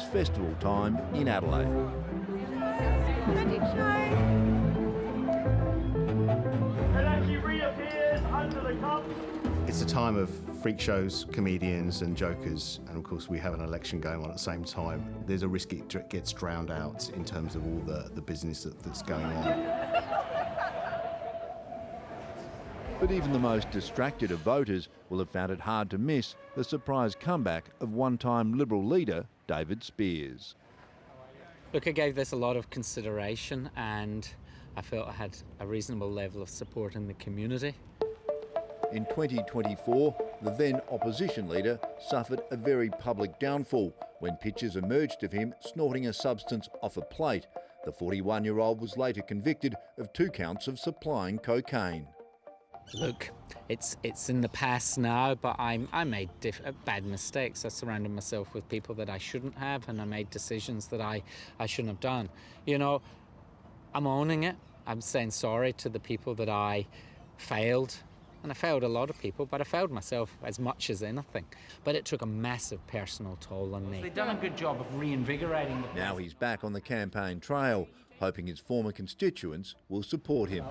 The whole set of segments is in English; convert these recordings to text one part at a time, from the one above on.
festival time in Adelaide. Magic show. It actually reappears under the cups. It's a time of freak shows, comedians and jokers, and of course we have an election going on at the same time. There's a risk it gets drowned out in terms of all the business that's going on. But even the most distracted of voters will have found it hard to miss the surprise comeback of one-time Liberal leader David Speirs. Look, I gave this a lot of consideration and I felt I had a reasonable level of support in the community. In 2024, the then opposition leader suffered a very public downfall when pictures emerged of him snorting a substance off a plate. The 41-year-old was later convicted of 2 counts of supplying cocaine. Look, it's in the past now, but I made bad mistakes. I surrounded myself with people that I shouldn't have, and I made decisions that I shouldn't have done. You know, I'm owning it. I'm saying sorry to the people that I failed. And I failed a lot of people, but I failed myself as much as anything. But it took a massive personal toll on me. They've done a good job of reinvigorating the... Now he's back on the campaign trail, hoping his former constituents will support him.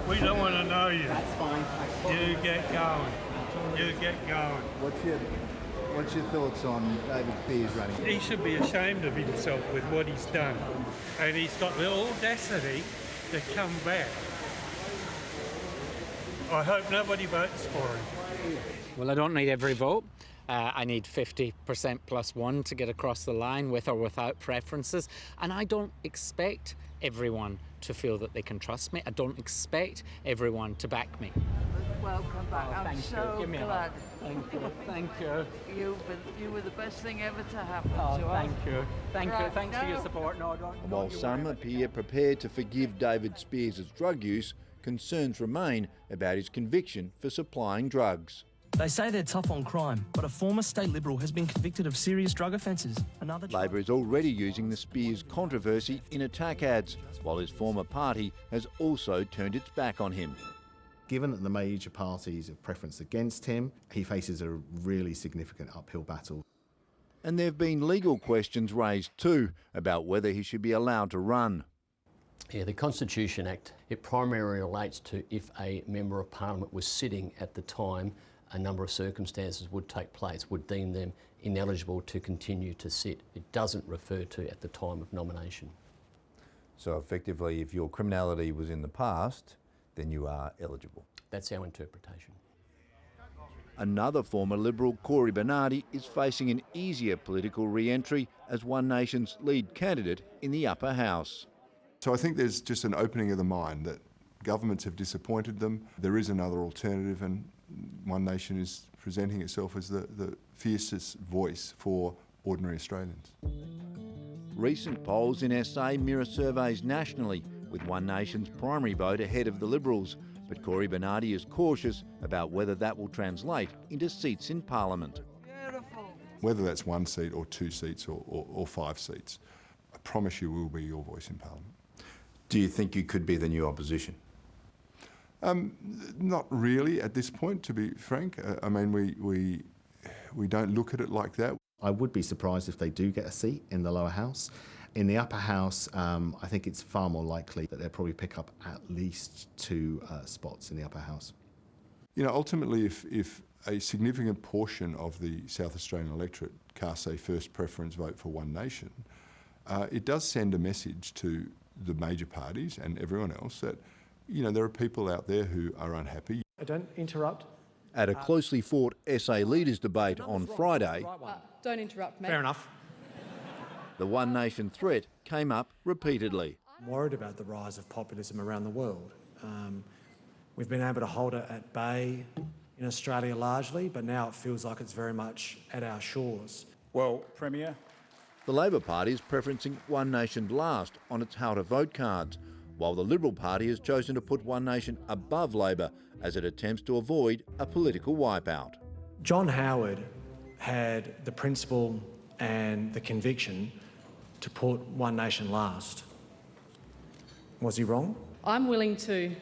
We don't want to know you. That's fine. You get going. You get going. What's your thoughts on David Speirs running? He should be ashamed of himself with what he's done. And he's got the audacity to come back. I hope nobody votes for him. Well, I don't need every vote. I need 50% plus one to get across the line, with or without preferences. And I don't expect everyone to feel that they can trust me. I don't expect everyone to back me. Welcome back. I'm so glad. Thank you. Thank you. You were the best thing ever to happen to us. Thank you. Thank you. Right, Thanks for your support. No, don't. And while some appear prepared to forgive David Speirs' drug use, concerns remain about his conviction for supplying drugs. They say they're tough on crime, but a former state Liberal has been convicted of serious drug offences. Labor is already using the Speirs controversy in attack ads, while his former party has also turned its back on him. Given that the major parties have preference against him, he faces a really significant uphill battle. And there have been legal questions raised too about whether he should be allowed to run. Yeah, the Constitution Act, it primarily relates to if a Member of Parliament was sitting at the time a number of circumstances would take place, would deem them ineligible to continue to sit. It doesn't refer to at the time of nomination. So effectively, if your criminality was in the past, then you are eligible. That's our interpretation. Another former Liberal, Cory Bernardi, is facing an easier political re-entry as One Nation's lead candidate in the upper house. So I think there's just an opening of the mind that governments have disappointed them. There is another alternative, and One Nation is presenting itself as the fiercest voice for ordinary Australians. Recent polls in SA mirror surveys nationally, with One Nation's primary vote ahead of the Liberals. But Cory Bernardi is cautious about whether that will translate into seats in Parliament. Beautiful. Whether that's 1 seat or 2 seats or 5 seats, I promise you will be your voice in Parliament. Do you think you could be the new opposition? Not really at this point, to be frank. I mean, we don't look at it like that. I would be surprised if they do get a seat in the lower house. In the upper house, I think it's far more likely that they'll probably pick up at least 2 spots in the upper house. You know, ultimately, if a significant portion of the South Australian electorate casts a first preference vote for One Nation, it does send a message to the major parties and everyone else that, you know, there are people out there who are unhappy. Don't interrupt. At a closely fought SA leaders debate on Friday, don't interrupt me. Fair enough. the One Nation threat came up repeatedly. I'm worried about the rise of populism around the world. We've been able to hold it at bay in Australia largely, but now it feels like it's very much at our shores. Well, Premier. The Labor Party is preferencing One Nation last on its how to vote cards, while the Liberal Party has chosen to put One Nation above Labor as it attempts to avoid a political wipeout. John Howard had the principle and the conviction to put One Nation last. Was he wrong? I'm willing to,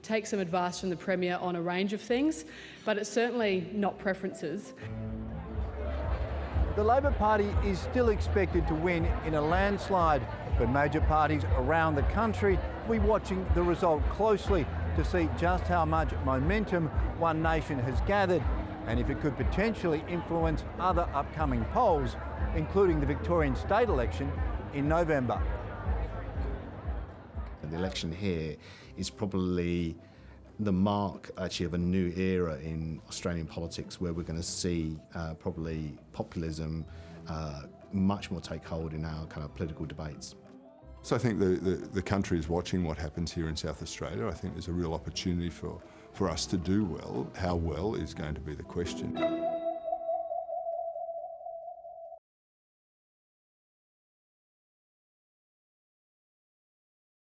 take some advice from the Premier on a range of things, but it's certainly not preferences. The Labor Party is still expected to win in a landslide, but major parties around the country will be watching the result closely to see just how much momentum One Nation has gathered and if it could potentially influence other upcoming polls, including the Victorian state election in November. The election here is probably the mark actually of a new era in Australian politics, where we're going to see probably populism much more take hold in our kind of political debates. So I think the country is watching what happens here in South Australia. I think there's a real opportunity for us to do well. How well is going to be the question.